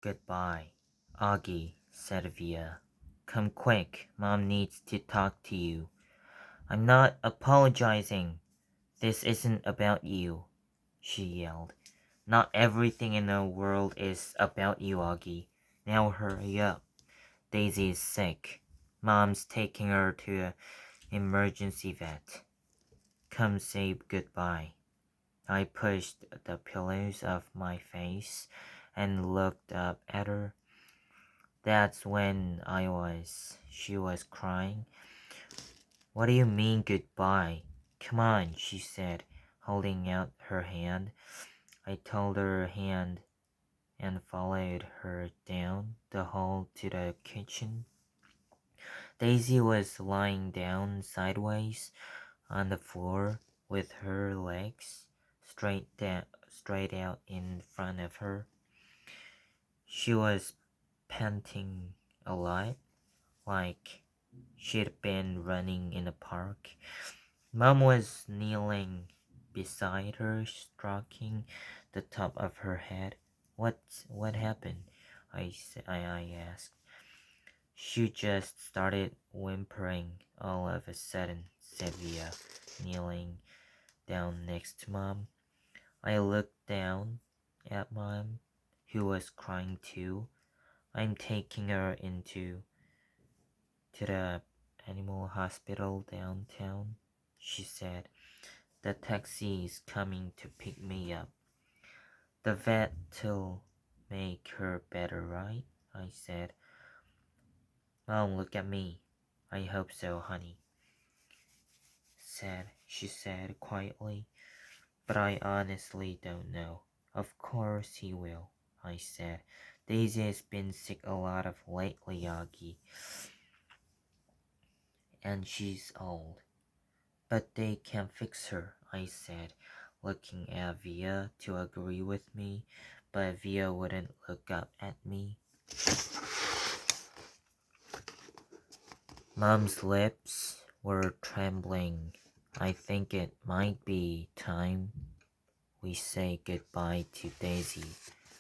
Goodbye, Augie, said Via. Come quick, Mom needs to talk to you. I'm not apologizing. This isn't about you, she yelled. Not everything in the world is about you, Augie. Now hurry up. Daisy is sick. Mom's taking her to an emergency vet. Come say goodbye. I pushed the pillows off my face and looked up at her. That's when she was crying. What do you mean goodbye? Come on, she said, holding out her hand. I told her hand and followed her down the hall to the kitchen. Daisy was lying down sideways on the floor with her legs straight out in front of her. She was panting a lot, like she'd been running in a park. Mom was kneeling beside her, stroking the top of her head. What happened? I asked. She just started whimpering all of a sudden, said Via, kneeling down next to Mom. I looked down at Mom, who was crying too. I'm taking her to the animal hospital downtown, she said. The taxi is coming to pick me up. The vet'll make her better, right? I said. Mom, look at me. I hope so, honey, she said quietly. But I honestly don't know. Of course he will, I said. Daisy has been sick a lot of lately, Augie. And she's old. But they can fix her, I said, looking at Via to agree with me, but Via wouldn't look up at me. Mom's lips were trembling. I think it might be time we say goodbye to Daisy,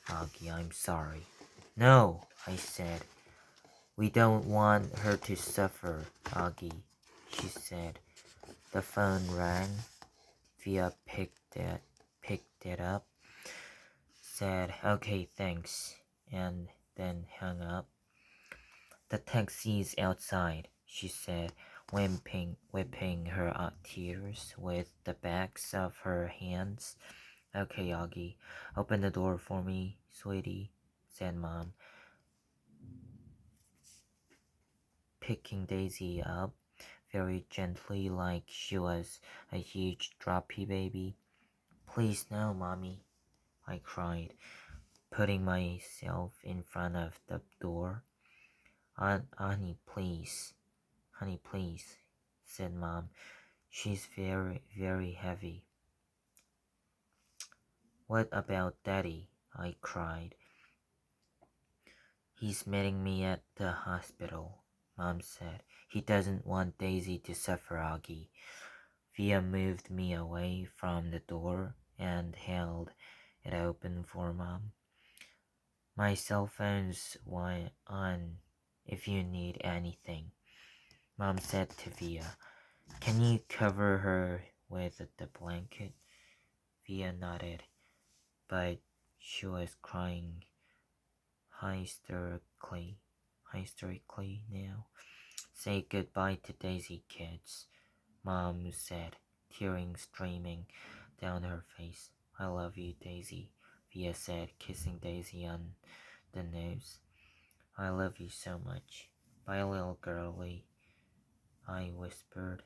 Augie. I'm sorry. No, I said. We don't want her to suffer, Augie, she said. The phone rang. Via picked it up, said, okay, thanks, and then hung up. The taxi's outside, she said, wiping her tears with the backs of her hands. Okay, Augie, open the door for me, sweetie, said Mom, picking Daisy up very gently like she was a huge droppy baby. Please no, Mommy, I cried, putting myself in front of the door. Honey, please. Honey, please, said Mom. She's very, very heavy. What about Daddy? I cried. He's meeting me at the hospital, Mom said. He doesn't want Daisy to suffer, Augie. Via moved me away from the door and held it open for Mom. My cell phone's on if you need anything, Mom said to Via. Can you cover her with the blanket? Via nodded, but she was crying hysterically now. Say goodbye to Daisy, kids, Mom said, tears streaming down her face. I love you, Daisy, Via said, kissing Daisy on the nose. I love you so much. Bye, little girlie, I whispered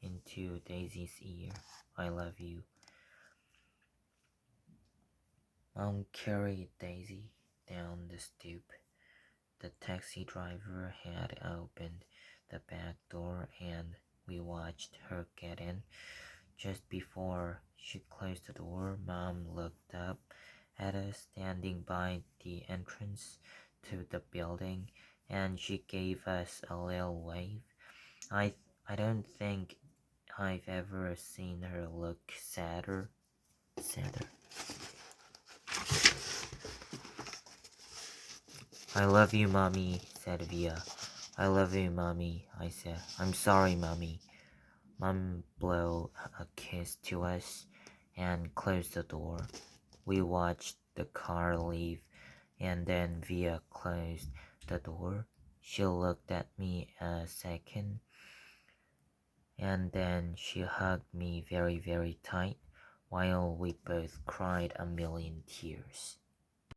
into Daisy's ear. I love you. Mom carried Daisy down the stoop. The taxi driver had opened the back door and we watched her get in. Just before she closed the door, Mom looked up at us standing by the entrance to the building and she gave us a little wave. I don't think I've ever seen her look sadder. I love you, Mommy, said Via. I love you, Mommy, I said. I'm sorry, Mommy. Mom blew a kiss to us and closed the door. We watched the car leave, and then Via closed the door. She looked at me a second, and then she hugged me very, very tight while we both cried a million tears.